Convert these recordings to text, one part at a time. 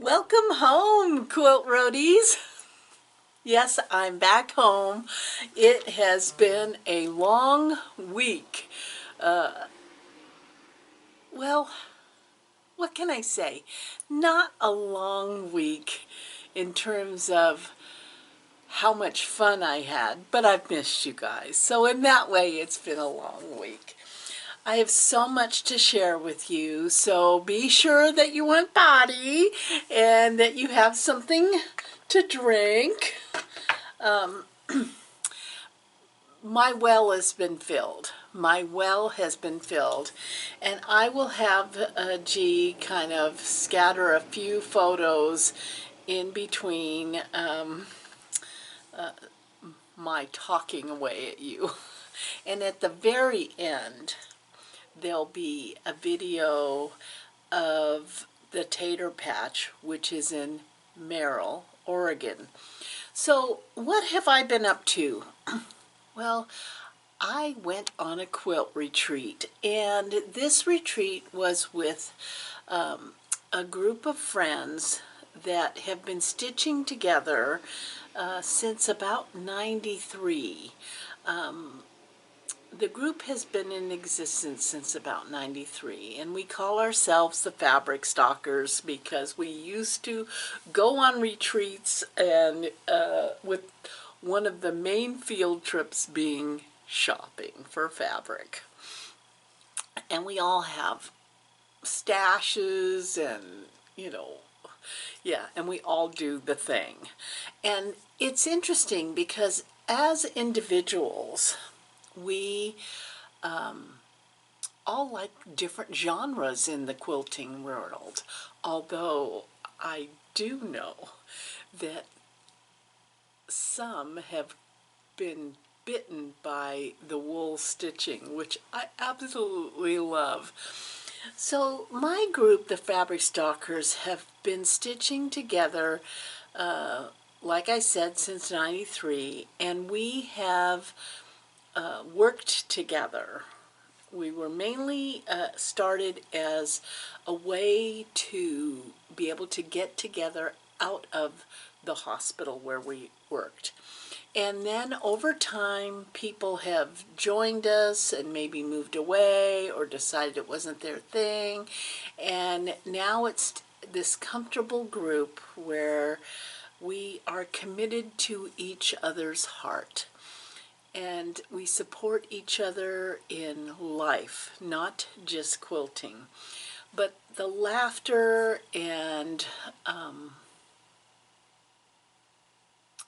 Welcome home, quilt roadies. Yes, I'm back home. It has been a long week. Well, what can I say? Not a long week in terms of how much fun I had, but I've missed you guys. So in that way, it's been a long week. I have so much to share with you, so be sure that you want potty and that you have something to drink. My well has been filled. My well has been filled, and I will have G kind of scatter a few photos in between my talking away at you. And at the very end, there'll be a video of the Tater Patch, which is in Merrill, Oregon. So what have I been up to? Well, I went on a quilt retreat, and this retreat was with a group of friends that have been stitching together since about '93. The group has been in existence since about '93, and we call ourselves the Fabric Stalkers because we used to go on retreats, and with one of the main field trips being shopping for fabric. And we all have stashes and, yeah, and we all do the thing. And it's interesting because as individuals, we all like different genres in the quilting world, although I do know that some have been bitten by the wool stitching, which I absolutely love. So my group, the Fabric Stalkers, have been stitching together, like I said, since '93, and we have worked together. We were mainly started as a way to be able to get together out of the hospital where we worked. And then over time, people have joined us and maybe moved away or decided it wasn't their thing. And now it's this comfortable group where we are committed to each other's heart. And we support each other in life, not just quilting. But the laughter and,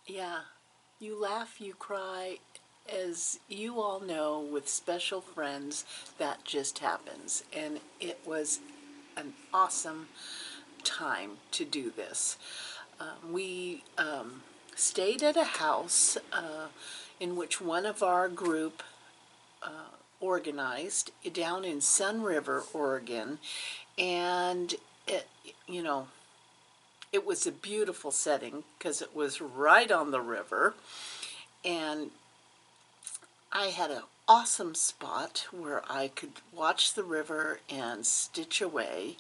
yeah, you laugh, you cry. As you all know, with special friends, that just happens. And it was an awesome time to do this. We stayed at a house in which one of our group organized down in Sun River, Oregon, and it was a beautiful setting because it was right on the river, and I had an awesome spot where I could watch the river and stitch away.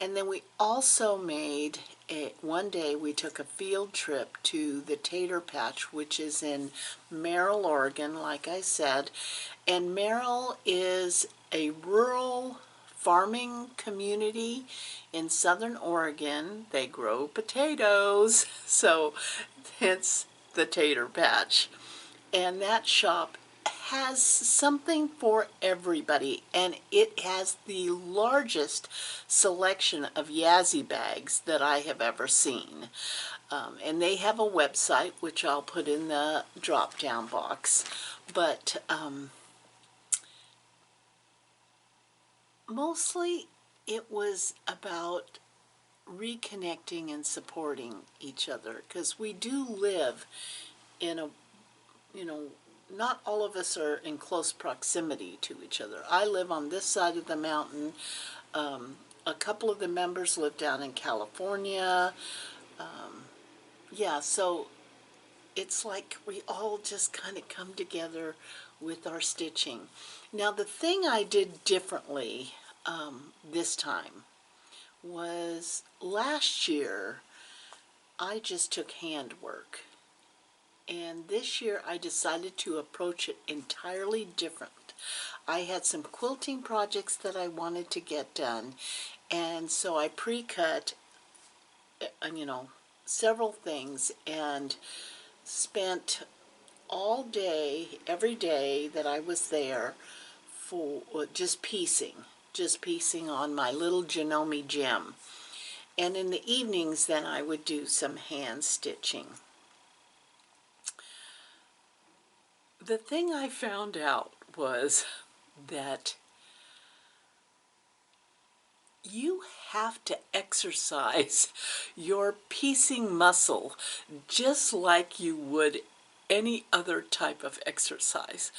And then we also made one day we took a field trip to the Tater Patch, which is in Merrill, Oregon, like I said. And Merrill is a rural farming community in southern Oregon. They grow potatoes, so hence the Tater Patch. And that shop has something for everybody, and it has the largest selection of Yazzie bags that I have ever seen. And they have a website, which I'll put in the drop-down box. But mostly it was about reconnecting and supporting each other, because we do live in a, not all of us are in close proximity to each other. I live on this side of the mountain. A couple of the members live down in California. Yeah, so it's like we all just kind of come together with our stitching. Now, the thing I did differently this time was last year I just took handwork, and this year I decided to approach it entirely different. I had some quilting projects that I wanted to get done, and so I pre-cut, several things, and spent all day, every day that I was there, for just piecing on my little Janome gem. And in the evenings, then I would do some hand stitching. The thing I found out was that you have to exercise your piecing muscle just like you would any other type of exercise.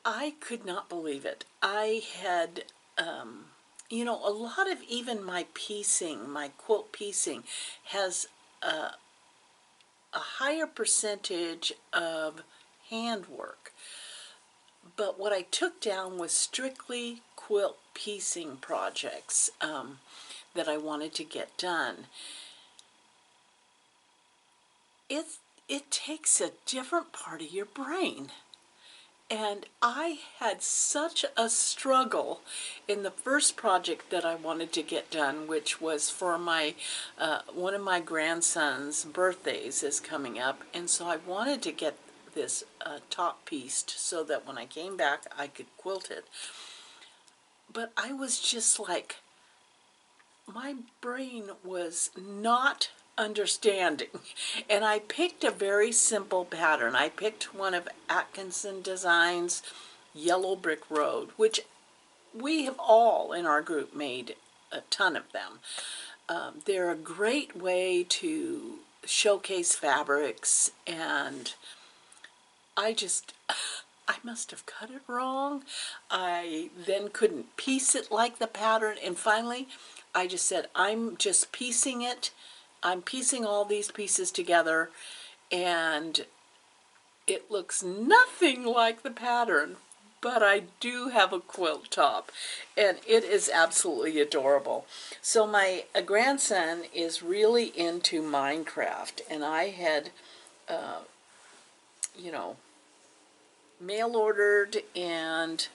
I could not believe it. I had, a lot of even my piecing, my quilt piecing, has a higher percentage of handwork. But what I took down was strictly quilt piecing projects that I wanted to get done. It takes a different part of your brain. And I had such a struggle in the first project that I wanted to get done, which was for my one of my grandson's birthdays is coming up, and so I wanted to get this top pieced so that when I came back I could quilt it. But I was just like, my brain was not understanding, and I picked a very simple pattern. I picked one of Atkinson Designs' Yellow Brick Road, which we have all in our group made a ton of them. They're a great way to showcase fabrics, and I must have cut it wrong. I then couldn't piece it like the pattern, and finally I just said, I'm just piecing it. I'm piecing all these pieces together, and it looks nothing like the pattern, but I do have a quilt top, and it is absolutely adorable. So my grandson is really into Minecraft, and I had, mail ordered and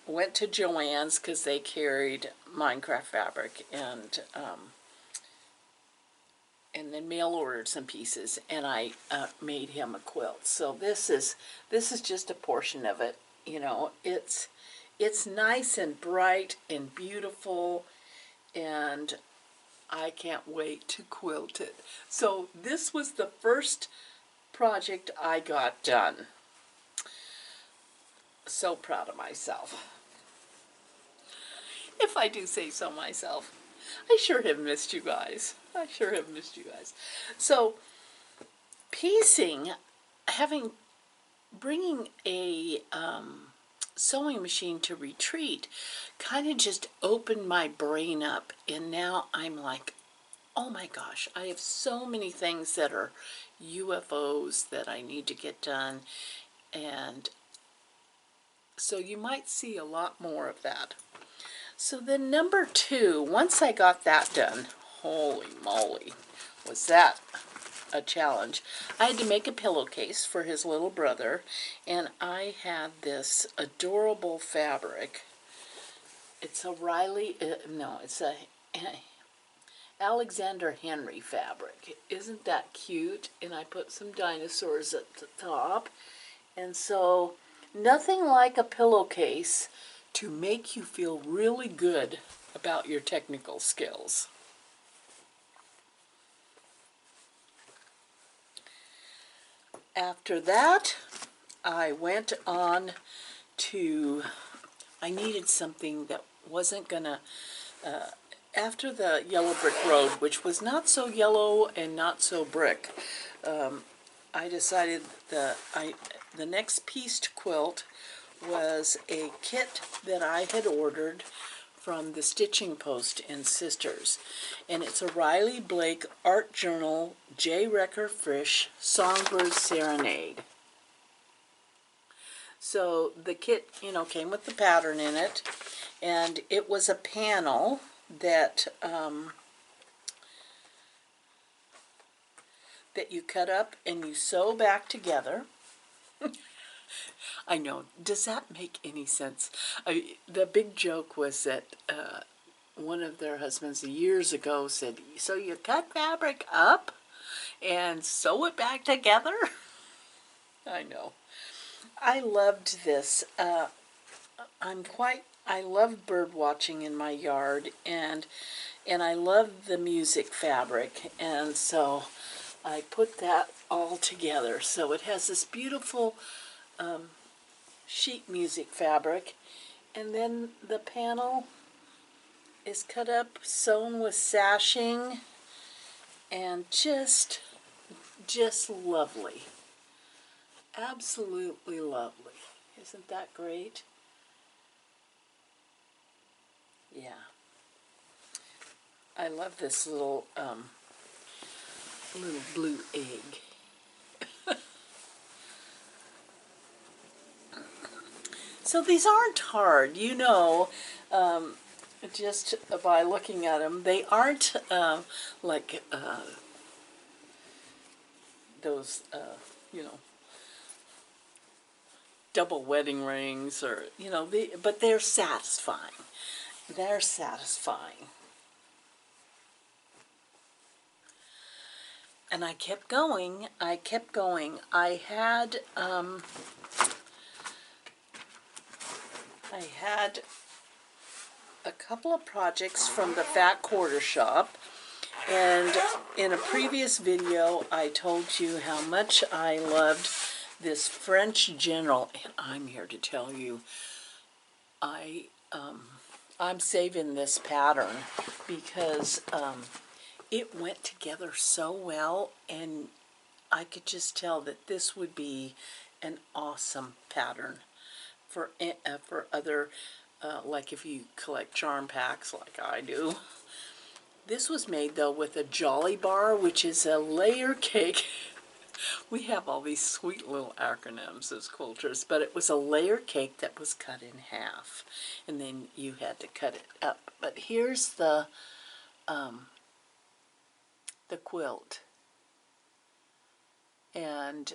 went to Joann's because they carried Minecraft fabric, and then mail ordered some pieces, and I made him a quilt. So this is just a portion of it. It's nice and bright and beautiful, and I can't wait to quilt it. So this was the first project I got done. So proud of myself, if I do say so myself. I sure have missed you guys. So, piecing, bringing a sewing machine to retreat kind of just opened my brain up, and now I'm like, oh my gosh, I have so many things that are UFOs that I need to get done, and so you might see a lot more of that. So then number 2, once I got that done, holy moly, was that a challenge. I had to make a pillowcase for his little brother, and I had this adorable fabric. It's a it's a Alexander Henry fabric. Isn't that cute? And I put some dinosaurs at the top, and so nothing like a pillowcase to make you feel really good about your technical skills. After that, I went on to, I needed something that wasn't gonna, after the Yellow Brick Road, which was not so yellow and not so brick, I decided the next pieced quilt was a kit that I had ordered from the Stitching Post and Sisters, and it's a Riley Blake Art Journal J. Wrecker Frisch Songbird Serenade. So the kit, came with the pattern in it, And it was a panel that that you cut up and you sew back together. I know, does that make any sense? The big joke was that one of their husbands years ago said, so you cut fabric up and sew it back together? I know. I loved this. I love bird watching in my yard, and I love the music fabric, and so I put that all together. So it has this beautiful sheet music fabric, and then the panel is cut up, sewn with sashing, and just lovely. Absolutely lovely. Isn't that great? Yeah. I love this little blue egg. So these aren't hard, you know, just by looking at them. They aren't like those, you know, double wedding rings, or, you know, but they're satisfying. They're satisfying. And I kept going. I kept going. I had a couple of projects from the Fat Quarter Shop, and in a previous video I told you how much I loved this French General, and I'm here to tell you I'm saving this pattern because it went together so well, and I could just tell that this would be an awesome pattern for other, like if you collect charm packs like I do. This was made though with a Jolly Bar, which is a layer cake. We have all these sweet little acronyms as quilters, but it was a layer cake that was cut in half, and then you had to cut it up. But here's the quilt, and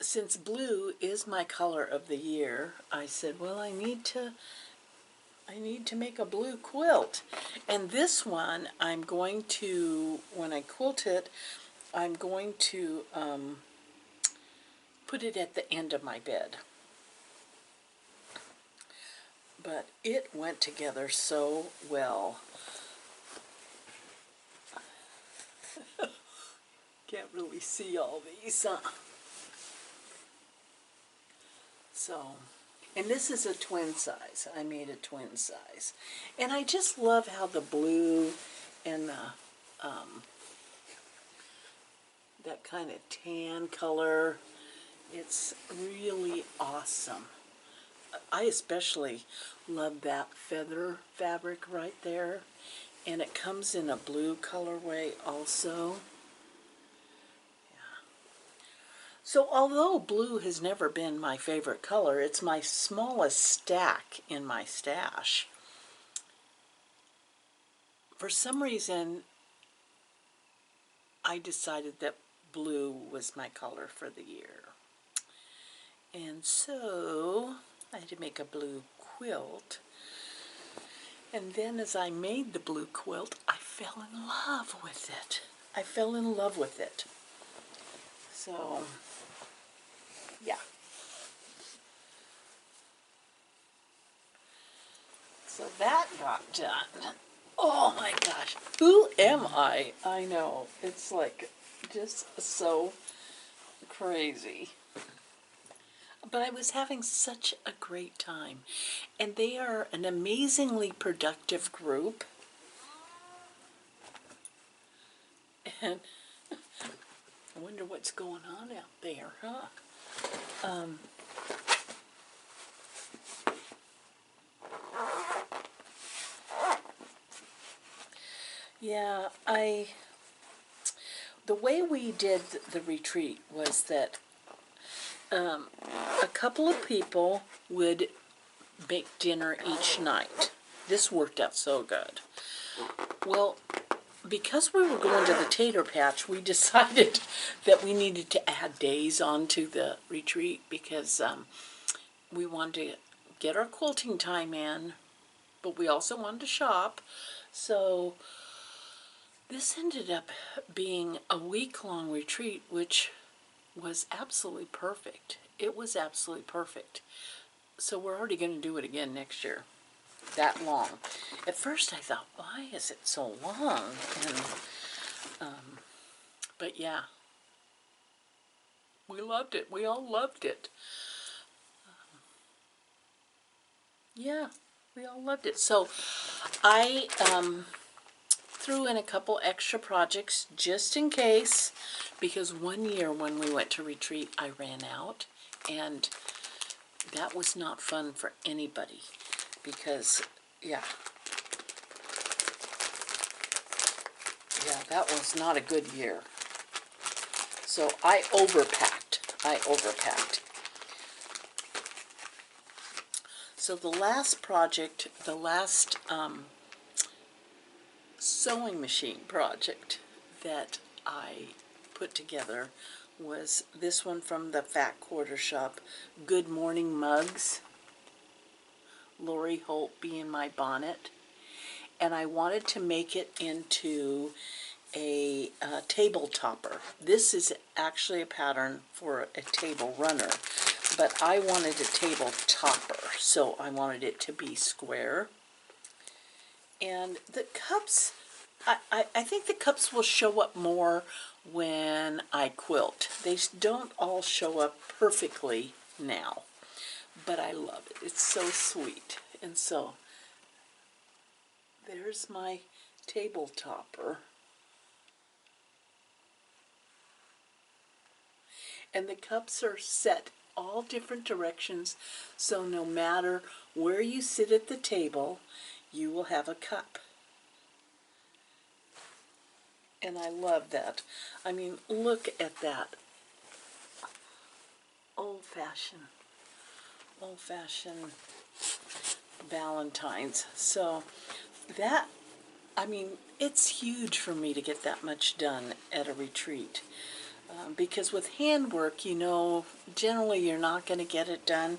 since blue is my color of the year, I said, well, I need to make a blue quilt. And this one, I'm going to, when I quilt it, I'm going to put it at the end of my bed. But it went together so well. Can't really see all these, huh? So, and this is a twin size. I made a twin size. And I just love how the blue and the, that kind of tan color, it's really awesome. I especially love that feather fabric right there. And it comes in a blue colorway also. So although blue has never been my favorite color, it's my smallest stack in my stash. For some reason, I decided that blue was my color for the year. And so I had to make a blue quilt. And then as I made the blue quilt, I fell in love with it. I fell in love with it. So, yeah. So that got done. Oh my gosh, who am I? I know, it's like just so crazy. But I was having such a great time. And they are an amazingly productive group. And I wonder what's going on out there, huh? Yeah, the way we did the retreat was that a couple of people would make dinner each night. This worked out so good. Well, because we were going to the Tater Patch, we decided that we needed to add days onto the retreat because we wanted to get our quilting time in, but we also wanted to shop. So this ended up being a week-long retreat, which was absolutely perfect. It was absolutely perfect. So we're already going to do it again next year. That long. At first I thought, why is it so long? And but yeah, we loved it. We all loved it. Yeah, we all loved it. So I threw in a couple extra projects just in case, because one year when we went to retreat, I ran out, and that was not fun for anybody because, yeah, that was not a good year. So I overpacked. So the last project, the last sewing machine project that I put together was this one from the Fat Quarter Shop, Good Morning Mugs, Lori Holt being my bonnet. And I wanted to make it into a table topper. This is actually a pattern for a table runner, but I wanted a table topper, so I wanted it to be square. And the cups, I think the cups will show up more when I quilt. They don't all show up perfectly now, but I love it. It's so sweet. And so there's my table topper. And the cups are set all different directions, so no matter where you sit at the table, you will have a cup. And I love that. I mean, look at that. Old-fashioned Valentine's. So that, I mean, it's huge for me to get that much done at a retreat. Because with handwork, you know, generally you're not going to get it done.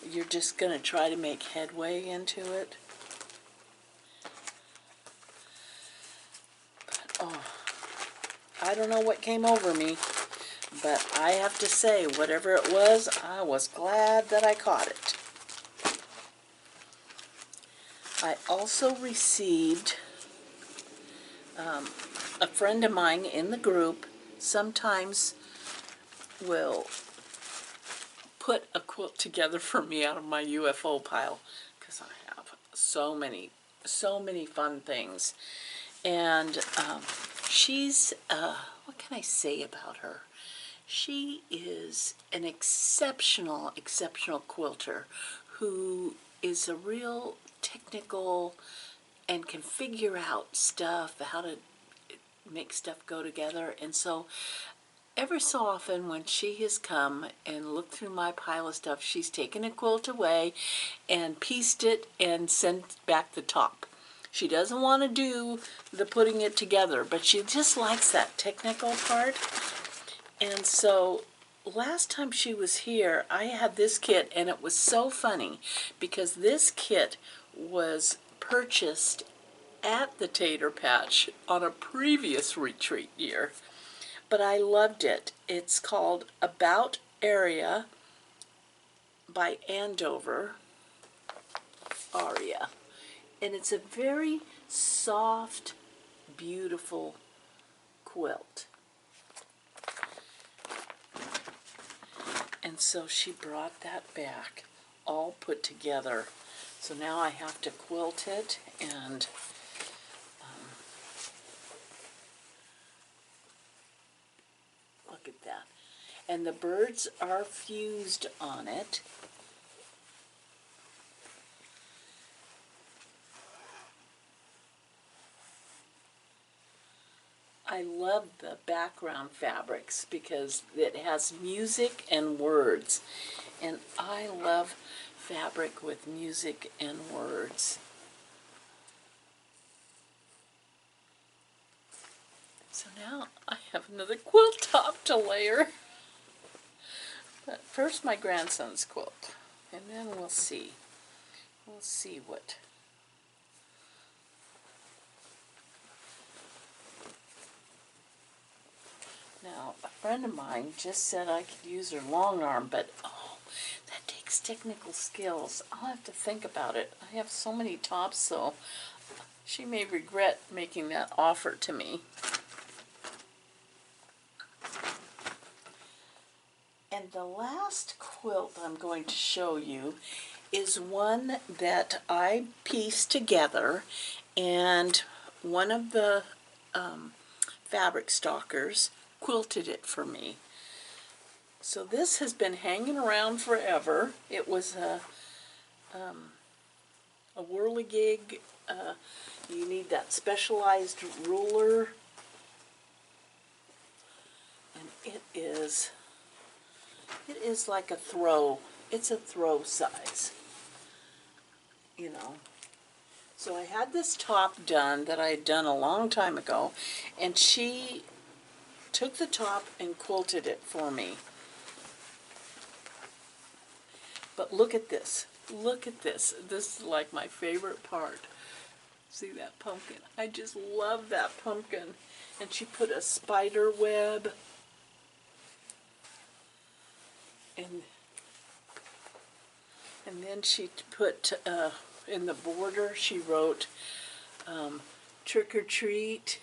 You're just going to try to make headway into it. But, oh, I don't know what came over me, but I have to say, whatever it was, I was glad that I caught it. I also received, a friend of mine in the group sometimes will put a quilt together for me out of my UFO pile, because I have so many fun things. And she's, what can I say about her? She is an exceptional quilter who is a real technical and can figure out stuff, how to make stuff go together. And so every so often when she has come and looked through my pile of stuff, she's taken a quilt away and pieced it and sent back the top. She doesn't want to do the putting it together, but she just likes that technical part. And so last time she was here, I had this kit, and it was so funny because this kit was purchased at the Tater Patch on a previous retreat year. But I loved it. It's called About Area by Andover Aria. And it's a very soft, beautiful quilt. And so she brought that back, all put together. So now I have to quilt it, and look at that. And the birds are fused on it. I love the background fabrics because it has music and words. And I love fabric with music and words. So now I have another quilt top to layer. But first my grandson's quilt, and then we'll see. We'll see what. Now, a friend of mine just said I could use her long arm, but oh, that takes technical skills. I'll have to think about it. I have so many tops, so she may regret making that offer to me. And the last quilt I'm going to show you is one that I pieced together, and one of the fabric stalkers quilted it for me. So this has been hanging around forever. It was a whirligig. You need that specialized ruler, and it is like a throw. It's a throw size, you know. So I had this top done that I had done a long time ago, and she took the top and quilted it for me. But look at this. Look at this. This is like my favorite part. See that pumpkin? I just love that pumpkin. And she put a spider web and then she put in the border she wrote trick or treat.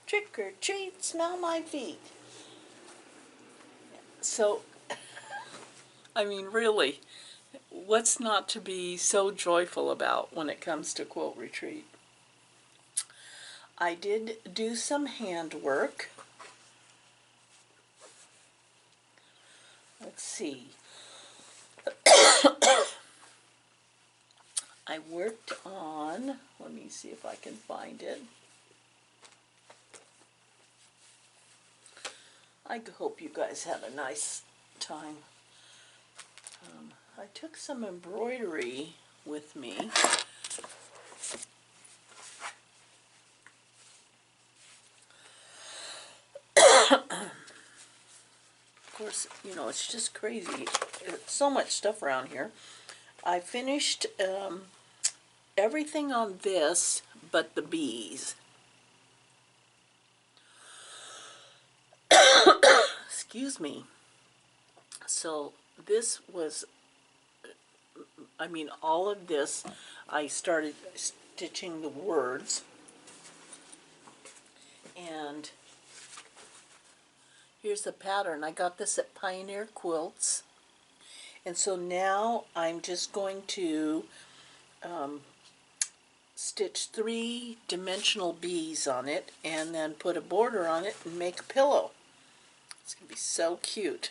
Trick or treat, smell my feet. So, I mean, really, what's not to be so joyful about when it comes to quilt retreat? I did do some handwork. Let's see. I worked on, let me see if I can find it. I hope you guys had a nice time. I took some embroidery with me. Of course, you know, it's just crazy. There's so much stuff around here. I finished everything on this but the bees. Excuse me. So this was, I mean, all of this, I started stitching the words. And here's the pattern. I got this at Pioneer Quilts. And so now I'm just going to stitch 3-dimensional bees on it and then put a border on it and make a pillow. It's going to be so cute.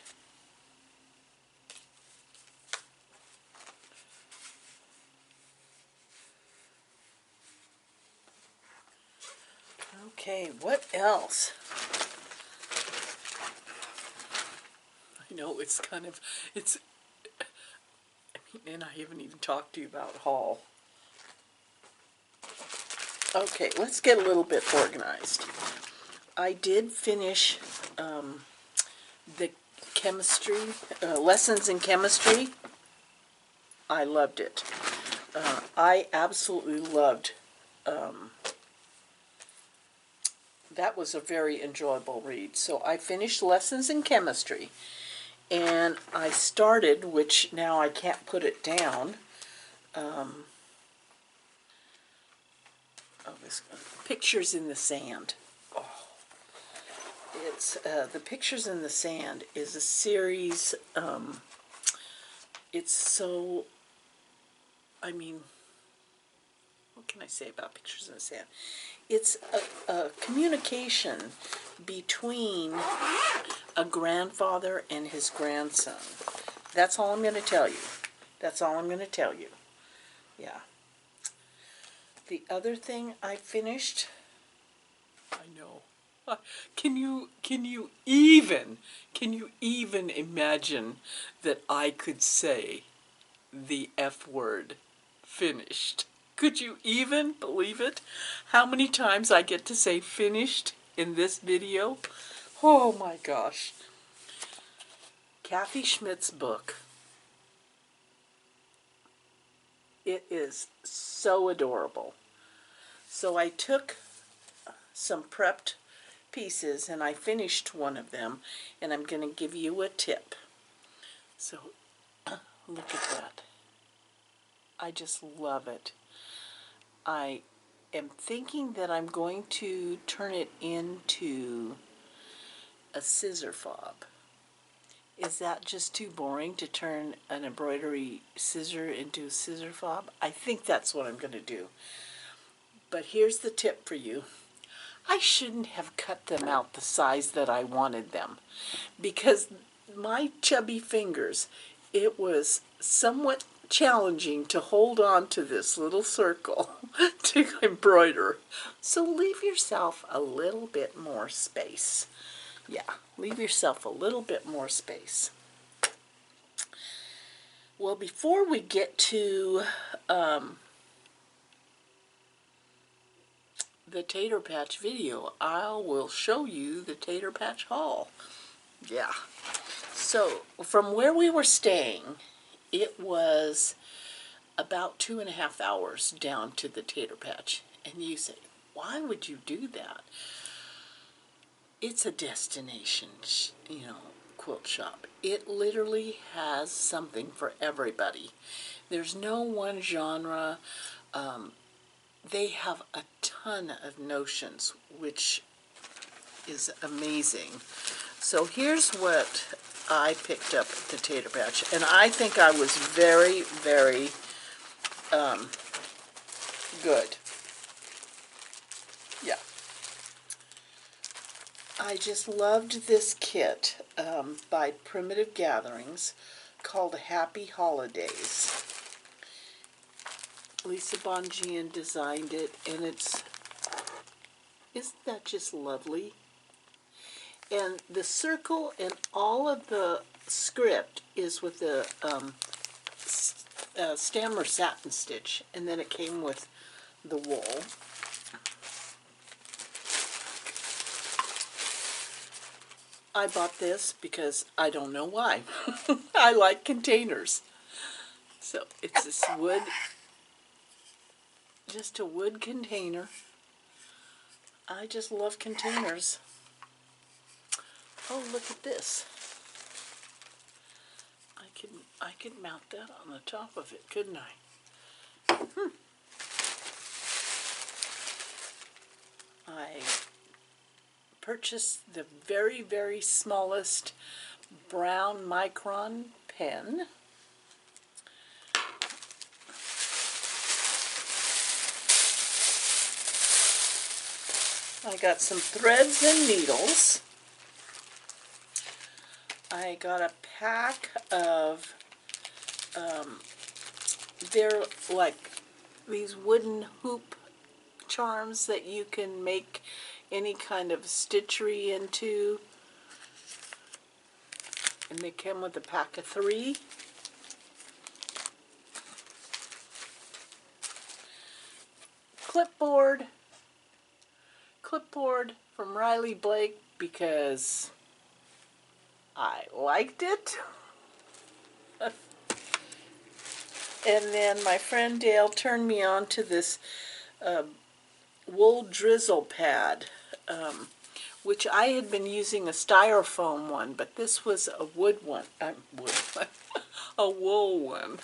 Okay, what else? I know it's kind of, and I haven't even talked to you about haul. Okay, let's get a little bit organized. I did finish the chemistry, lessons in chemistry. I loved it. I absolutely loved, that was a very enjoyable read. So I finished lessons in chemistry, and I started, which now I can't put it down, this Pictures in the Sand. Oh, it's the Pictures in the Sand is a series. It's so, I mean, what can I say about Pictures in the Sand? It's a communication between a grandfather and his grandson. That's all I'm going to tell you. That's all I'm going to tell you. Yeah. The other thing I finished I know. Can you even imagine that I could say the F word, finished? Could you even believe it? How many times I get to say finished in this video? Oh my gosh. Kathy Schmidt's book. It is so adorable. So I took some prepped pieces and I finished one of them, and I'm going to give you a tip. So look at that. I just love it. I am thinking that I'm going to turn it into a scissor fob. Is that just too boring to turn an embroidery scissor into a scissor fob? I think that's what I'm going to do. But here's the tip for you. I shouldn't have cut them out the size that I wanted them, because my chubby fingers, it was somewhat challenging to hold on to this little circle to embroider. So leave yourself a little bit more space. Yeah, leave yourself a little bit more space. Well, before we get to the Tater Patch video, I will show you the Tater Patch haul. Yeah. So, from where we were staying, it was about 2.5 hours down to the Tater Patch. And you say, why would you do that? It's a destination, quilt shop. It literally has something for everybody. There's no one genre. They have a ton of notions, which is amazing. So here's what I picked up at the Tater Patch, and I think I was very, very good. Yeah. I just loved this kit by Primitive Gatherings called Happy Holidays. Lisa Bongian designed it, and isn't that just lovely? And the circle and all of the script is with the Stammer satin stitch, and then it came with the wool. I bought this because I don't know why. I like containers. So it's this wood, just a wood container. I just love containers. Oh, look at this. I could mount that on the top of it, couldn't I? I purchased the very, very smallest brown micron pen. I got some threads and needles. I got a pack of, they're like these wooden hoop charms that you can make any kind of stitchery into. And they came with a pack of 3. Clipboard from Riley Blake because I liked it. And then my friend Dale turned me on to this wool drizzle pad, which I had been using a styrofoam one, but this was a wood one, a wool one.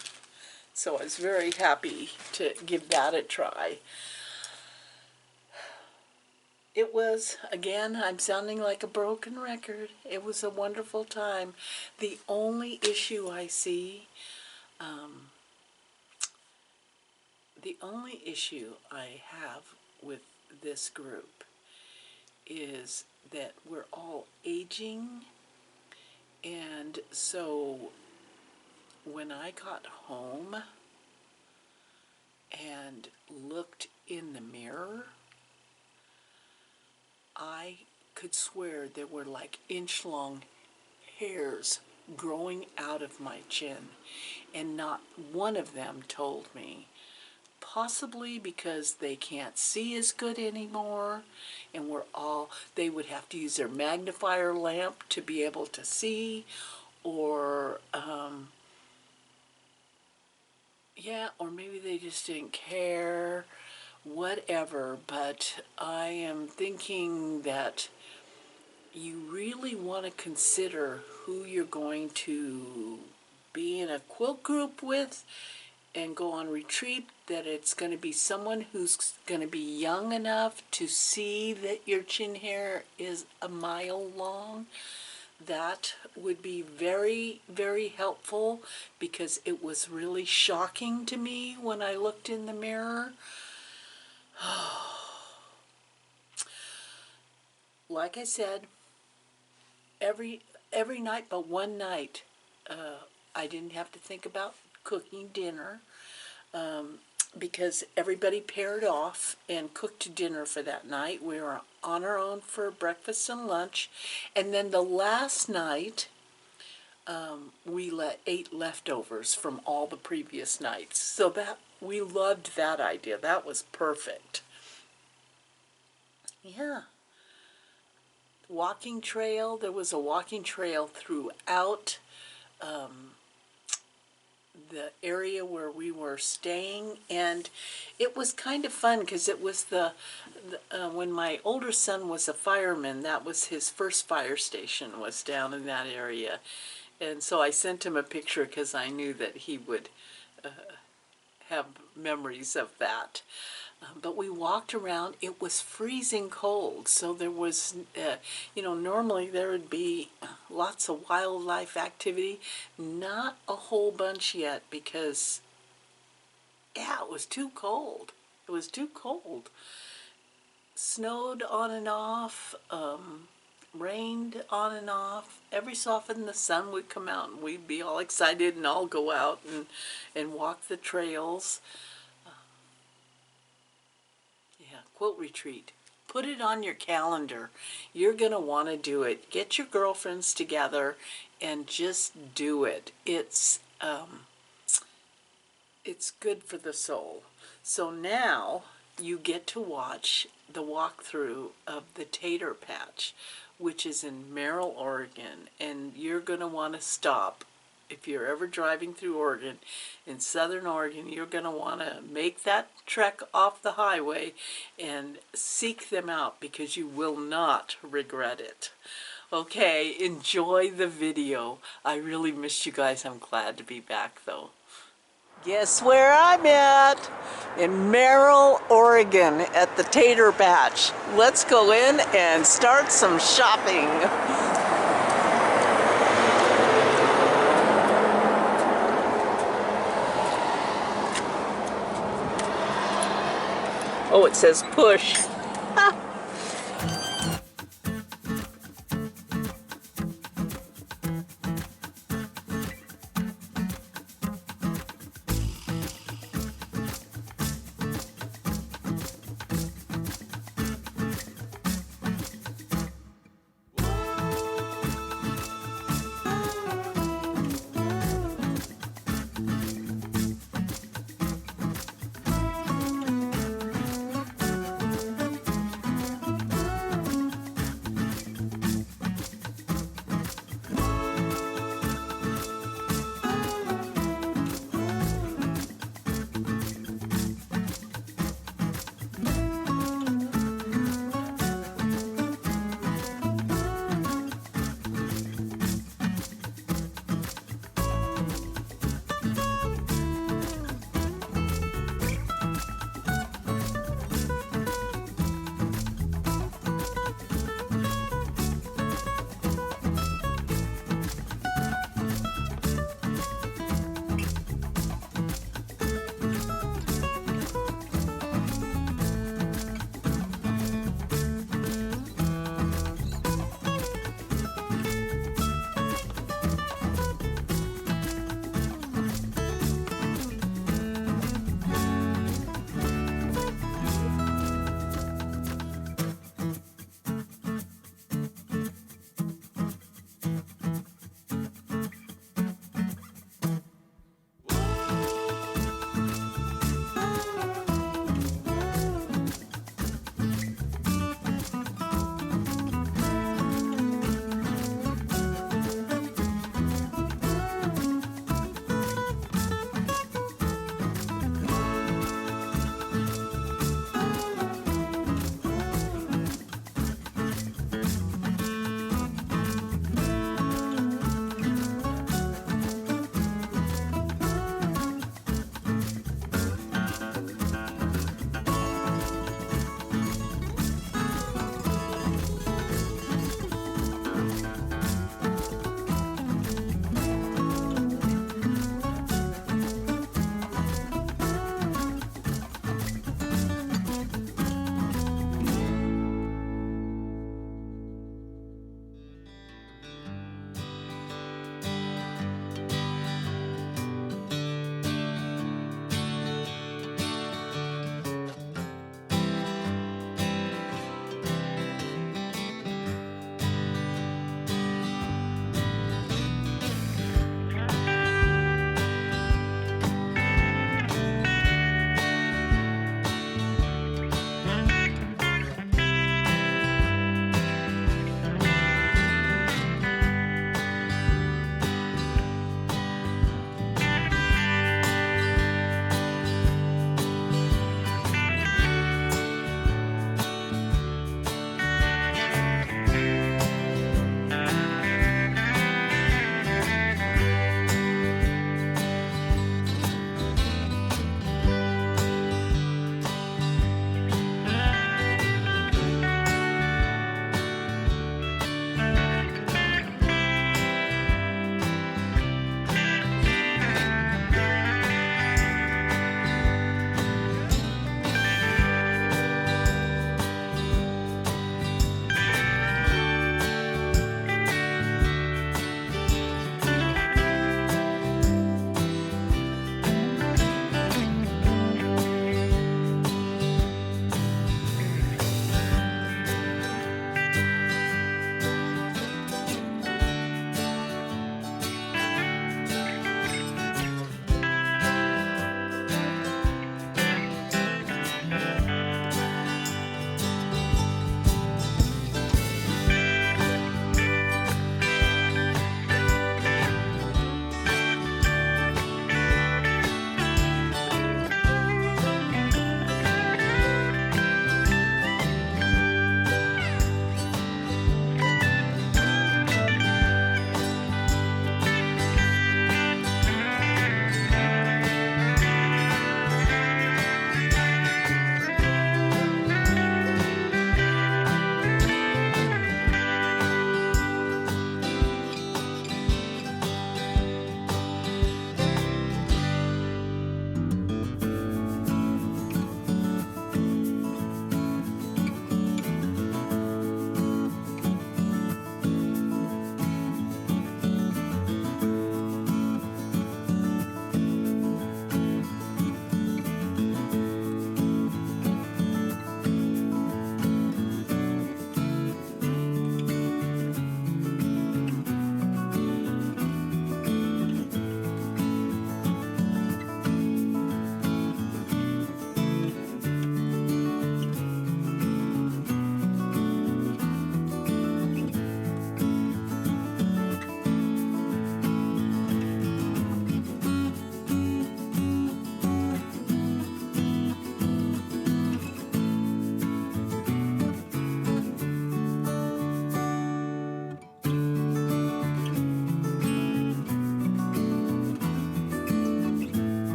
So I was very happy to give that a try. It was, again, I'm sounding like a broken record. It was a wonderful time. The only issue I see, the only issue I have with this group is that we're all aging, and so when I got home and looked in the mirror, I could swear there were like inch-long hairs growing out of my chin, and not one of them told me. Possibly because they can't see as good anymore, and they would have to use their magnifier lamp to be able to see, or yeah, or maybe they just didn't care, whatever. But I am thinking that you really want to consider who you're going to be in a quilt group with and go on retreat, that it's going to be someone who's going to be young enough to see that your chin hair is a mile long. That would be very, very helpful, because it was really shocking to me when I looked in the mirror. Like I said, every night but one night, I didn't have to think about cooking dinner, because everybody paired off and cooked dinner for that night. We were on our own for breakfast and lunch, and then the last night we ate leftovers from all the previous nights. So that we loved that idea. That was perfect. Yeah. Walking trail. There was a walking trail throughout the area where we were staying, and it was kind of fun because it was when my older son was a fireman, that was his first fire station, was down in that area. And so I sent him a picture because I knew that he would have memories of that. But we walked around. It was freezing cold, so there was, normally there would be lots of wildlife activity. Not a whole bunch yet, because, yeah, it was too cold. It was too cold. Snowed on and off, rained on and off. Every so often the sun would come out and we'd be all excited and all go out and walk the trails. Yeah, quilt retreat. Put it on your calendar. You're going to want to do it. Get your girlfriends together and just do it. It's good for the soul. So now you get to watch the walkthrough of the Tater Patch, which is in Merrill, Oregon, and you're going to want to stop. If you're ever driving through Oregon, in southern Oregon, you're going to want to make that trek off the highway and seek them out, because you will not regret it. Okay, enjoy the video. I really missed you guys. I'm glad to be back, though. Guess where I'm at? In Merrill, Oregon, at the Tater Patch. Let's go in and start some shopping. Oh, it says push.